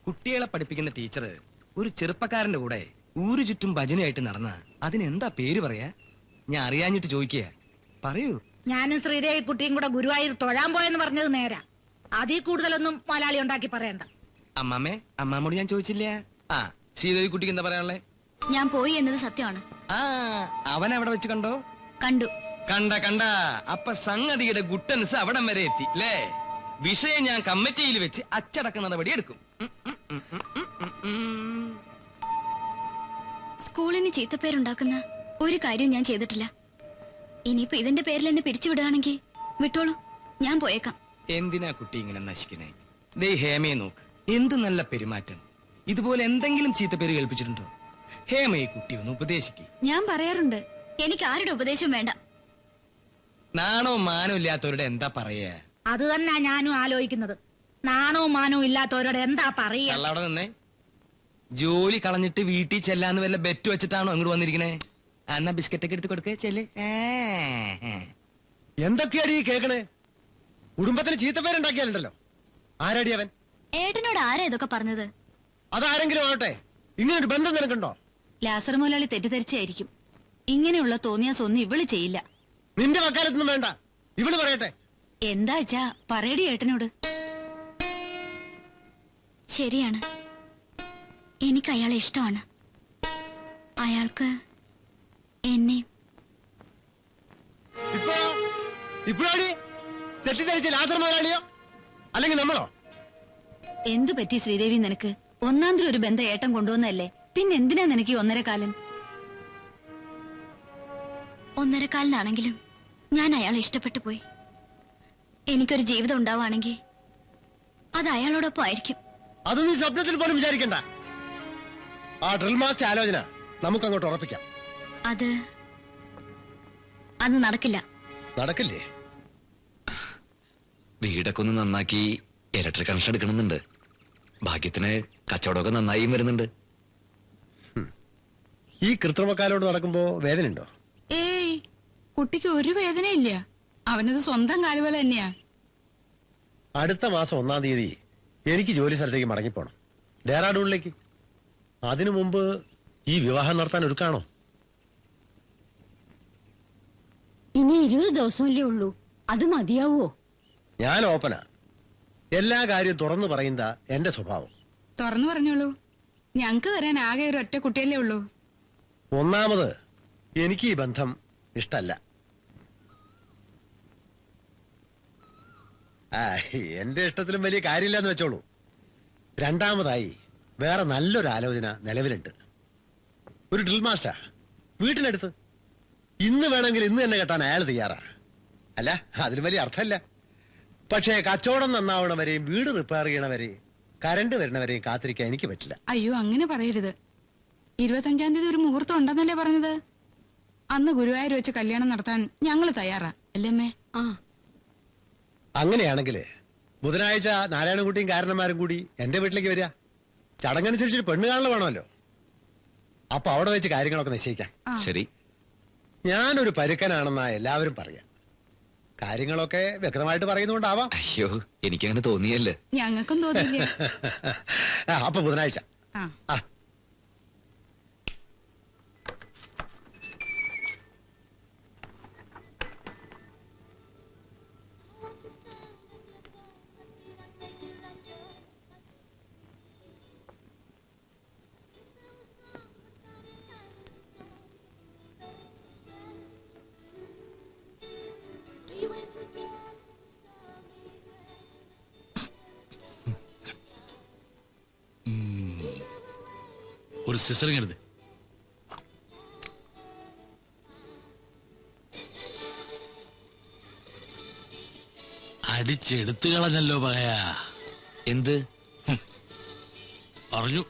കുട്ടികളെ പഠിപ്പിക്കുന്ന ടീച്ചർ ഒരു ചെറുപ്പക്കാരന്റെ കൂടെ ഊരു ചുറ്റും ഭജനയായിട്ട് നടന്ന അതിനെന്താ പേര് പറയാ? ഞാൻ അറിയാഞ്ഞിട്ട് ചോദിക്കുക, പറയൂ. ഞാനും ശ്രീദേവി കുട്ടിയും കൂടെ ഗുരുവായൂർ തൊഴാൻ പോയെന്ന് പറഞ്ഞത് നേരാ. അതിൽ കൂടുതലൊന്നും മലയാളി ഉണ്ടാക്കി പറയണ്ട. അമ്മാമ്മേ, അമ്മാമ്മോട് ഞാൻ ചോദിച്ചില്ല. ആ, ശ്രീദേവി കുട്ടിക്ക് എന്താ പറയാനുള്ളേ? ഞാൻ പോയി എന്നത് സത്യമാണ്. ആ, അവൻ അവിടെ വെച്ച് കണ്ടോ? കണ്ടു. കണ്ട അപ്പൊ സംഗതിയുടെ ഗുട്ടൻസ് അവിടം വരെ എത്തി അല്ലേ? വിഷയം ഞാൻ കമ്മിറ്റിയിൽ വെച്ച് അച്ചടക്ക നടപടി എടുക്കും. സ്കൂളിന് ചീത്തപ്പേരുണ്ടാക്കുന്ന ഒരു കാര്യം ഞാൻ ചെയ്തിട്ടില്ല. ഇനിയിപ്പോ ഇതിന്റെ പേരിൽ എന്നെ പിരിച്ചുവിടുകയാണെങ്കിൽ വിട്ടോളൂ, ഞാൻ പോയേക്കാം. എന്തിനാ കുട്ടി ഇങ്ങനെ നശിക്കണേ? ദേ ഹേമയെ നോക്ക്, എന്ത് നല്ല പെരുമാറ്റം. ഇതുപോലെ എന്തെങ്കിലും ചീത്തപ്പേര് കേൾപ്പിച്ചിട്ടുണ്ടോ? ഹേമയെ കുട്ടി ഒന്ന് ഉപദേശിക്ക്. ഞാൻ പറയാറുണ്ട്, എനിക്ക് ആരുടെ ഉപദേശം വേണ്ട. നാണോ മാനോ ഇല്ലാത്തവരുടെ എന്താ പറയാ? അത് തന്നെ ഞാനും ആലോചിക്കുന്നത്. നാണവും മാനവും ഇല്ലാത്തവരോട് എന്താ പറയാ? അവിടെ നിന്നേ. ജോലി കളഞ്ഞിട്ട് വീട്ടിൽ ചെല്ലാന്ന് വല്ല ബെറ്റ് വെച്ചിട്ടാണോ അങ്ങോട്ട് വന്നിരിക്കണേ? എന്നാ ബിസ്ക്കറ്റ് ഒക്കെ എടുത്ത് കൊടുക്കേ ചെല്ല്. എന്തൊക്കെയാടി കേക്കണേ? കുടുംബത്തിന് ചീത്തപ്പേരുണ്ടാക്കിയാലുണ്ടല്ലോ. ആരാടി അവൻ? ഏട്ടനോട് ആരാ ഇതൊക്കെ പറഞ്ഞത്? അതാരെങ്കിലും ആവട്ടെ, ഇങ്ങനൊരു ബന്ധം നിനക്കുണ്ടോ? ലാസർ മുതലാളി തെറ്റിദ്ധരിച്ചായിരിക്കും. ഇങ്ങനെയുള്ള തോന്നിയാസൊന്നും ഇവള് ചെയ്യില്ല. നിന്റെ വക്കാലത്തൊന്നും വേണ്ട, ഇവള് പറയട്ടെ. എന്താച്ചാ പറയടി ഏട്ടനോട്. ശരിയാണ്, എനിക്ക് അയാളെ ഇഷ്ടമാണ്. അയാൾക്ക് എന്നെ. ഇപ്പോഴാടി തെറ്റിദ്ധരിച്ച ലാസർ മുതലാളിയോ അല്ലെങ്കിൽ നമ്മളോ? എന്തു പറ്റി ശ്രീദേവി നിനക്ക്? ഒന്നാന്തരം ഒരു ബന്ധം ഏട്ടൻ കൊണ്ടുവന്നല്ലേ, പിന്നെ എന്തിനാ നിനക്ക് ഈ 1.5 കാലം? 1.5 കാലിനാണെങ്കിലും ഞാൻ അയാളെ ഇഷ്ടപ്പെട്ടു പോയി. എനിക്കൊരു ജീവിതം ഉണ്ടാവുകയാണെങ്കിൽ അത് അയാളോടൊപ്പം ആയിരിക്കും. അത് നീ സ്വപ്നത്തിൽ പോലും വിചാരിക്കണ്ട. ആ ഡ്രിൽ മാസ്റ്റർ ആലോചന നമുക്ക് അങ്ങോട്ട് ഉറപ്പിക്കാം. അത് നടക്കില്ല. നടക്കില്ലേ? വീടൊക്കെ ഒന്ന് നന്നാക്കി ഇലക്ട്രിക് കണക്ഷൻ എടുക്കണമെന്നുണ്ട്. ഭാഗ്യത്തിന് കച്ചവടമൊക്കെ നന്നായും വരുന്നുണ്ട്. ഈ കൃത്രിമക്കാലോട് നടക്കുമ്പോ വേദനയുണ്ടോ? ഏയ്, കുട്ടിക്ക് ഒരു വേദനയില്ല. അവനത് സ്വന്തം കാലുപോലെ തന്നെയാ. അടുത്ത മാസം 1-ാം തീയതി എനിക്ക് ജോലി സ്ഥലത്തേക്ക് മടങ്ങിപ്പോണം, ഡെറാഡൂണിലേക്ക്. അതിനു മുമ്പ് ഈ വിവാഹം നടത്താൻ ഒരുക്കാണോ? ഇനി 20 ദിവസമല്ലേ ഉള്ളൂ, അത് മതിയാവോ? ഞാൻ ഓപ്പനാ, എല്ലാ കാര്യവും തുറന്നു പറയുന്ന എന്റെ സ്വഭാവം. തുറന്നു പറഞ്ഞോളൂ. ഞങ്ങക്ക് തരാൻ ആകെ ഒരു ഒറ്റ കുട്ടിയല്ലേ ഉള്ളൂ. ഒന്നാമത് എനിക്ക് ഈ ബന്ധം ഇഷ്ടല്ല. എന്റെ ഇഷ്ടത്തിലും വലിയ കാര്യമില്ലെന്ന് വെച്ചോളൂ. രണ്ടാമതായി വേറെ നല്ലൊരു ആലോചന നിലവിലുണ്ട്. ഒരു ഡ്രിൽ മാസ്റ്റർ വീട്ടിനടുത്ത്. ഇന്ന് വേണമെങ്കിൽ ഇന്ന് തന്നെ കെട്ടാൻ അയാൾ തയ്യാറാ. അല്ല, അതിന് വലിയ അർത്ഥമല്ല. പക്ഷേ കച്ചവടം നന്നാവണവരെയും വീട് റിപ്പയർ ചെയ്യണവരെയും കരണ്ട് വരുന്നവരെയും കാത്തിരിക്കാൻ എനിക്ക് പറ്റില്ല. അയ്യോ, അങ്ങനെ പറയരുത്. 25-ാം തീയതി ഒരു മുഹൂർത്തം ഉണ്ടെന്നല്ലേ പറഞ്ഞത്? അന്ന് ഗുരുവായൂർ വെച്ച് കല്യാണം നടത്താൻ ഞങ്ങൾ തയ്യാറാ, അല്ലേ അമ്മേ? ആ, അങ്ങനെയാണെങ്കിൽ ബുധനാഴ്ച നാരായണൻകുട്ടിയും കാരണന്മാരും കൂടി എന്റെ വീട്ടിലേക്ക് വരിക. ചടങ്ങനുസരിച്ചൊരു പെണ്ണ് കാണൽ വേണമല്ലോ. അപ്പൊ അവിടെ വെച്ച് കാര്യങ്ങളൊക്കെ നിശ്ചയിക്കാം. ശരി. ഞാനൊരു പരുക്കനാണെന്നാ എല്ലാവരും പറയാം. കാര്യങ്ങളൊക്കെ വ്യക്തമായിട്ട് പറയുന്നുകൊണ്ടാവാം. അയ്യോ, എനിക്കങ്ങനെ തോന്നിയല്ലേ. ഞങ്ങൾക്കും തോന്നില്ല. അപ്പൊ ബുധനാഴ്ച. ആ, ഒരു സിസറിങ് എടുത്ത്. അടിച്ചെടുത്തു കളഞ്ഞല്ലോ പകയാ. എന്ത് പറഞ്ഞു?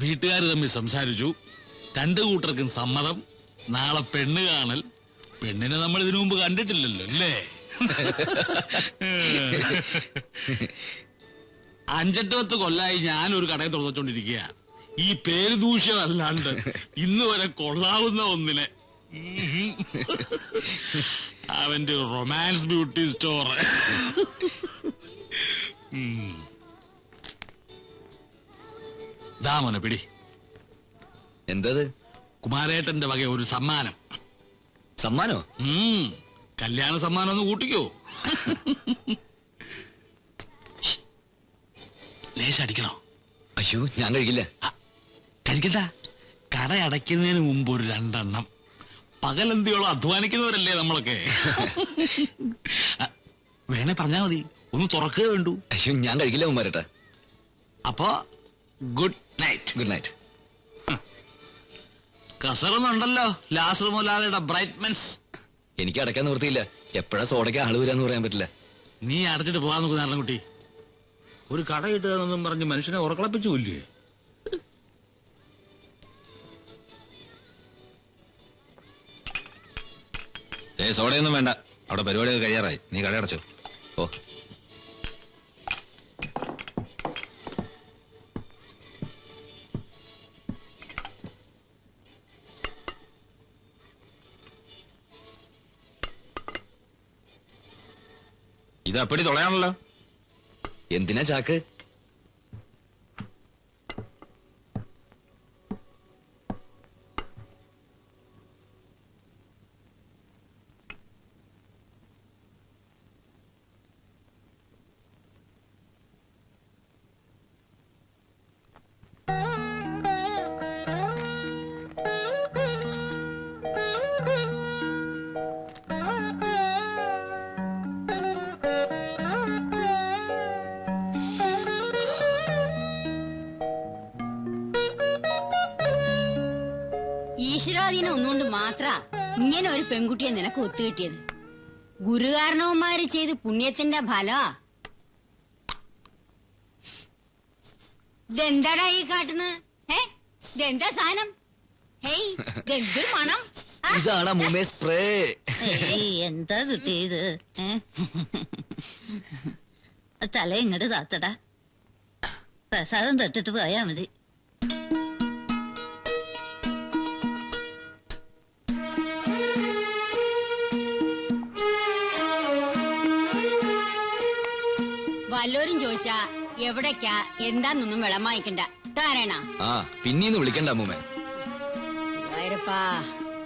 വീട്ടുകാർ തമ്മിൽ സംസാരിച്ചു, 2 കൂട്ടർക്കും സമ്മതം. നാളെ പെണ്ണ് കാണൽ. പെണ്ണിനെ നമ്മൾ ഇതിനു മുമ്പ് കണ്ടിട്ടില്ലല്ലോ അല്ലേ? 5-8 കൊല്ലായി ഞാനൊരു കടയിൽ തുറന്നുകൊണ്ടിരിക്കുക. ഈ പേര് ദൂഷ്യമല്ലാണ്ട് ഇന്ന് വരെ കൊള്ളാവുന്ന ഒന്നിനെ. അവന്റെ റൊമാൻസ് ബ്യൂട്ടി സ്റ്റോർ. ദാമോനെ പിടി. എന്തത്? കുമാരേട്ടന്റെ വക ഒരു സമ്മാനം. സമ്മാനോ? കല്യാണ സമ്മാനം ഒന്ന് കൂട്ടിക്കോ. ലേശം അടിക്കണോ? അയ്യോ, ഞാൻ കഴിക്കില്ല. കഴിക്കണ്ട. കട അടയ്ക്കുന്നതിന് മുമ്പ് ഒരു 2 എണ്ണം. പകലന്തിയോളം അധ്വാനിക്കുന്നവരല്ലേ നമ്മളൊക്കെ. വേണേ പറഞ്ഞാ മതി, ഒന്ന് തുറക്കുക വേണ്ടു. അയ്യോ, ഞാൻ കഴിക്കില്ല കുമാരേട്ടാ. അപ്പൊ ഗുഡ് നൈറ്റ്. Good night. കസറൊന്നുണ്ടല്ലോ ലാസർ മുതലാളിയുടെ ബ്രൈറ്റ്മെന്റ്സ്. എനിക്ക് അടയ്ക്കാൻ നിവൃത്തിയില്ല. എപ്പോഴാ സോഡയ്ക്ക് ആള് വരാന്ന് പറയാൻ പറ്റില്ല. നീ അടച്ചിട്ട് പോകാൻ നോക്കുന്ന നാരായണൻകുട്ടി. ഒരു കട കിട്ടുകയെന്നൊന്നും പറഞ്ഞ് മനുഷ്യനെ ഉറക്കളപ്പിച്ചു കൊല്ലേ. സോഡയൊന്നും വേണ്ട, അവിടെ പരിപാടിയൊക്കെ കഴിയാറായി. നീ കട അടച്ചോ. ഓ, ഇത് അപ്പടി തുളയാണല്ലോ. എന്തിനാ ചാക്ക്? ഈശ്വരാധീനം ഒന്നുകൊണ്ട് മാത്ര ഇങ്ങനെ ഒരു പെൺകുട്ടിയെ നിനക്ക് ഒത്തുകിട്ടിയത്. ഗുരുകാരണവന്മാര് ചെയ്ത് പുണ്യത്തിന്റെ ഫല. ഇതെന്താടാ ഈ കാട്ടുന്നത്? ഇതെന്താ സാധനം? ഹേയ്, ഇതെന്തൊരു മണം. ഇതാണ് മുമേ സ്പ്രേ. എന്താ കിട്ടിയത്? തല ഇങ്ങോട്ട് താത്തടാ. പ്രസാദം തൊട്ടിട്ട് പോയാ മതി. വല്ലോരും ചോദിച്ചാ എവിടേക്കാ എന്താന്നൊന്നും വെള്ളം വാങ്ങിക്കണ്ട. താരണ ആ, പിന്നീന്ന് വിളിക്കണ്ട അമ്മൂമ്മ.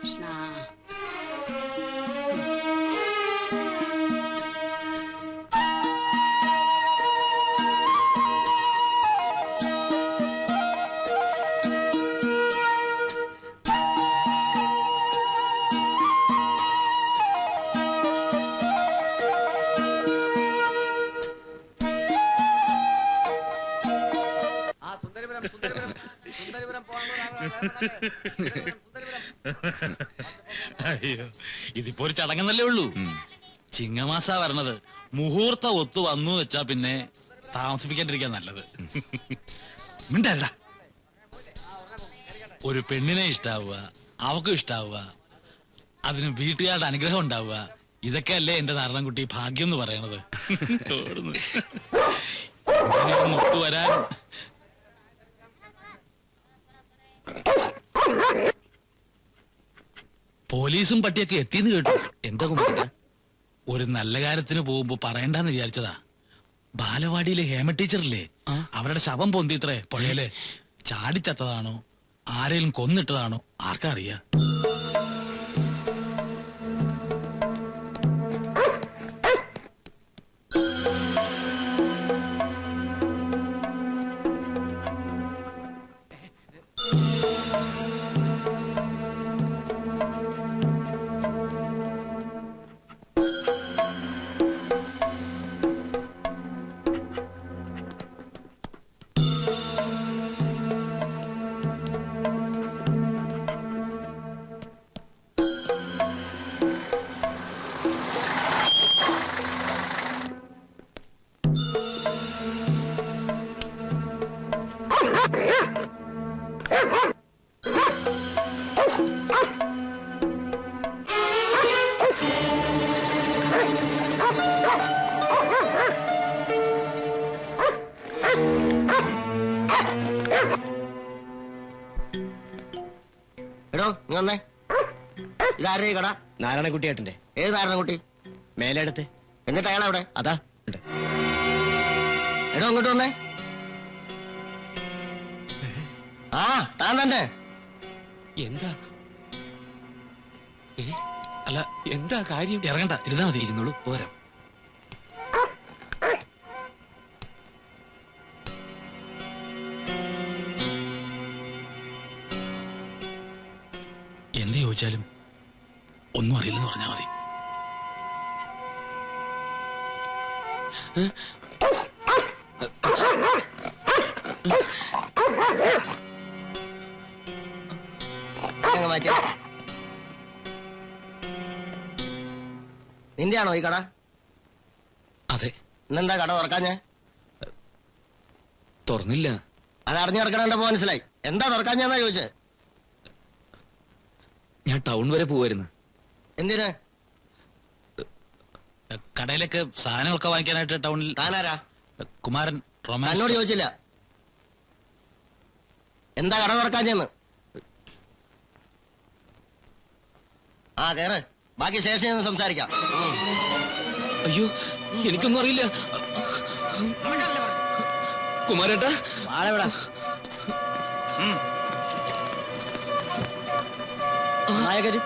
കൃഷ്ണ. അയ്യോ, ഇതിപ്പോ ഒരു ചടങ്ങെന്നല്ലേ ഉള്ളൂ. ചിങ്ങമാസ വരണത്. മുഹൂർത്തം ഒത്തു വന്നു വെച്ചാ പിന്നെ താമസിപ്പിക്കാണ്ടിരിക്കാൻ നല്ലത്. മിണ്ടല്ല. ഒരു പെണ്ണിനെ ഇഷ്ടാവുക, അവക്കും ഇഷ്ടാവുക, അതിന് വീട്ടുകാരുടെ അനുഗ്രഹം ഉണ്ടാവുക, ഇതൊക്കെ അല്ലേ എന്റെ നാരായണൻകുട്ടി ഭാഗ്യം എന്ന് പറയണത്. ഒത്തുവരാൻ പോലീസും പട്ടിയൊക്കെ എത്തിയെന്ന് കേട്ടു. എന്താ കുമാരേട്ടാ? ഒരു നല്ല കാര്യത്തിന് പോകുമ്പോ പറയണ്ടെന്ന് വിചാരിച്ചതാ. ബാലവാടിയിലെ ഹേമ ടീച്ചറില്ലേ, അവരുടെ ശവം പൊന്തിത്രേ പുഴയില്. ചാടിച്ചത്തതാണോ ആരെങ്കിലും കൊന്നിട്ടതാണോ ആർക്കറിയാ. എടോ നീ വന്നേ. ഇതാരേ കട? നാരായണക്കുട്ടിയേട്ടന്റെ. ഏത് നാരായണൻകുട്ടി? മേലെടുത്ത്. എന്നിട്ട് അയാൾ അവിടെ? അതാ ഉണ്ട്. എടോ അങ്ങോട്ട് വന്നേ. ആ താൻ തന്നെ. എന്താ അല്ല എന്താ കാര്യം? ഇറങ്ങണ്ട, ഇരുന്നാ മതി. ഇരുന്നോളൂ, പോരാ. എന്ത് ചോദിച്ചാലും ഒന്നും അറിയില്ലെന്ന് പറഞ്ഞാൽ മതി. നിന്റെയാണോ ഈ കട? അതെ. ഇന്നെന്താ കട തുറക്കാഞ്ഞേ? തുറന്നില്ല. അത് അറിഞ്ഞു കിടക്കണ മനസ്സിലായി. എന്താ തുറക്കാഞ്ഞെന്നാ ചോദിച്ചേ? ഞാൻ ടൗൺ വരെ പോവായിരുന്നു. എന്തിന്? കടയിലേക്ക് സാധനങ്ങളൊക്കെ വാങ്ങിക്കാനായിട്ട് ടൗണിൽ. താനാരാ? കുമാരൻ. എന്നോട് ചോദിച്ചില്ല. എന്താ കട തുറക്കാഞ്ഞെന്ന്? ആ കേറ്, ബാക്കി ശേഷം നിന്ന് സംസാരിക്കാം. അയ്യോ, എനിക്കൊന്നും അറിയില്ല. കുമാരേട്ടാ, ആളെവിടാ? നായകര്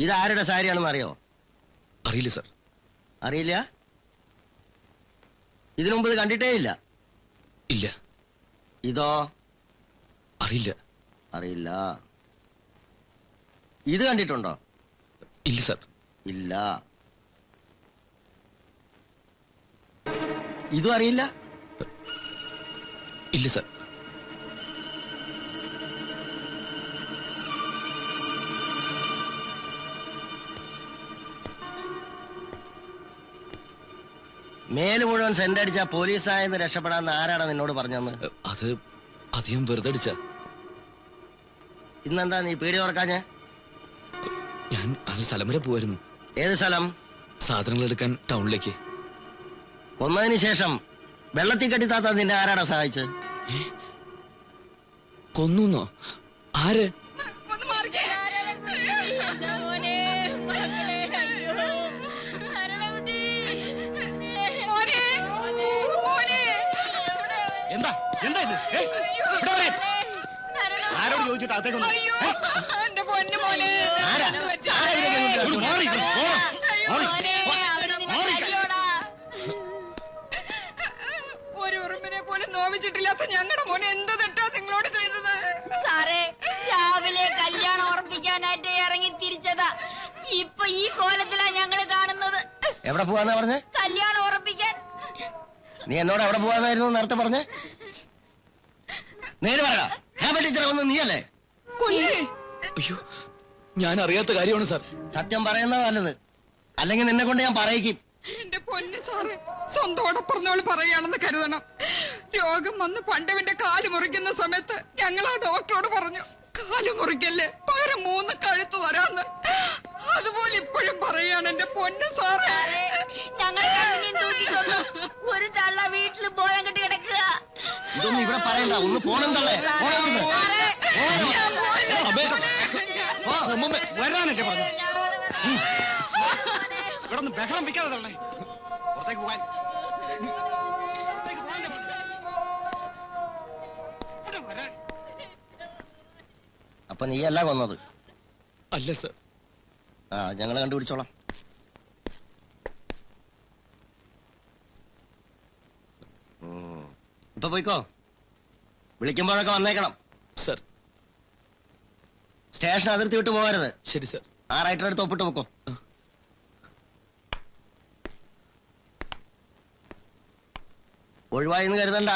ഇതാരുടെ സാരിയാണെന്ന് അറിയോ? അറിയില്ല സാർ. അറിയില്ല? ഇതിനു മുമ്പ് ഇത് കണ്ടിട്ടേ ഇല്ല? ഇല്ല. ഇതോ? അറിയില്ല. അറിയില്ല. ഇത് കണ്ടിട്ടുണ്ടോ? ഇല്ല സാർ. ഇല്ല. ഇതും അറിയില്ല? ഇല്ല സാർ. മേല് മുഴുവൻ സെന്റ് അടിച്ച പോലീസായെന്ന് രക്ഷപ്പെടാന്ന് ആരാണ് നിന്നോട് പറഞ്ഞെന്ന്? അത് അധികം വെറുതെ അടിച്ച. ഇന്നെന്താ നീ പീടി തുറക്കാഞ്ഞേ? ഞാൻ ആ സ്ഥലം വരെ പോവായിരുന്നു. ഏത് സ്ഥലം? സാധനങ്ങൾ എടുക്കാൻ ടൗണിലേക്ക്. കൊന്നതിന് ശേഷം വെള്ളത്തിൽ കെട്ടിത്താത്ത നിന്നെ ആരാടാ സഹായിച്ച്? കൊന്നോ? ആര്? എന്താ എന്താ ഇത്? ആരോട് ചോദിച്ചിട്ട് അകത്തേക്ക് വന്നു? ഒരു ഉറുമ്പിനെ പോലും നോവിച്ചിട്ടില്ലാത്ത ഞങ്ങളുടെ മോനെ എന്ത് തെറ്റാ നിങ്ങളോട് ചെയ്തത്? സാറേ, രാവിലെ കല്യാണം ഉറപ്പിക്കാനായിട്ട് ഇറങ്ങി തിരിച്ചതാ. ഇപ്പൊ ഈ കോലത്തിലാ ഞങ്ങള് കാണുന്നത്. എവിടെ പോവാന്നാ പറഞ്ഞേ? കല്യാണം ഉറപ്പിക്കാൻ. നീ എന്നോട് എവിടെ പോവാന്നായിരുന്നു നേരത്തെ പറഞ്ഞേ? നേര് പറയടാ. ടീച്ചറെ ഒന്നും നീയല്ലേ? അയ്യോ, ഞാൻ അറിയാത്ത കാര്യമാണ് സാർ. സത്യം പറയുന്നത് നല്ലത്, അല്ലെങ്കിൽ നിന്നെ കൊണ്ട് ഞാൻ പറയിക്കും. എന്റെ പൊന്ന് സാറേ, സ്വന്തം പറഞ്ഞവള് പറയാണെന്ന് കരുതണം. രോഗം വന്ന് പണ്ടവന്റെ കാല് മുറിക്കുന്ന സമയത്ത് ഞങ്ങൾ ആ ഡോക്ടറോട് പറഞ്ഞു, കാല് മുറിക്കല്ലേ, പകരം 3 കഴുത്ത് തരാന്ന്. അതുപോലെ ഇപ്പോഴും പറയാണ് എന്റെ പൊന്ന് സാറേ. ഞങ്ങൾ ഒരു തള്ള വീട്ടിൽ പോയാൻ കെട്ടി കിടക്കുക. ഇതൊന്നും ഇവിടെ പറയണ്ട, ഒന്ന് പോണെന്തല്ലേ? വരാനൊക്കെ പറഞ്ഞു. ഇവിടെ ഒന്ന് ബഹളം വെക്കാതെ തള്ളേ. പുറത്തേക്ക് പോകാൻ. അപ്പൊ നീയല്ല കൊന്നത്? അല്ല സാർ. ആ, ഞങ്ങള് കണ്ടുപിടിച്ചോളാം. ഇപ്പൊ പോയിക്കോ, വിളിക്കുമ്പോഴൊക്കെ വന്നേക്കണം. സാർ. സ്റ്റേഷൻ അതിർത്തി വിട്ട് പോകരുത്. ശരി സാർ. ആ റൈറ്റർ എടുത്ത് ഒപ്പിട്ട് വെക്കോ. ഒഴിവായെന്ന് കരുതണ്ട.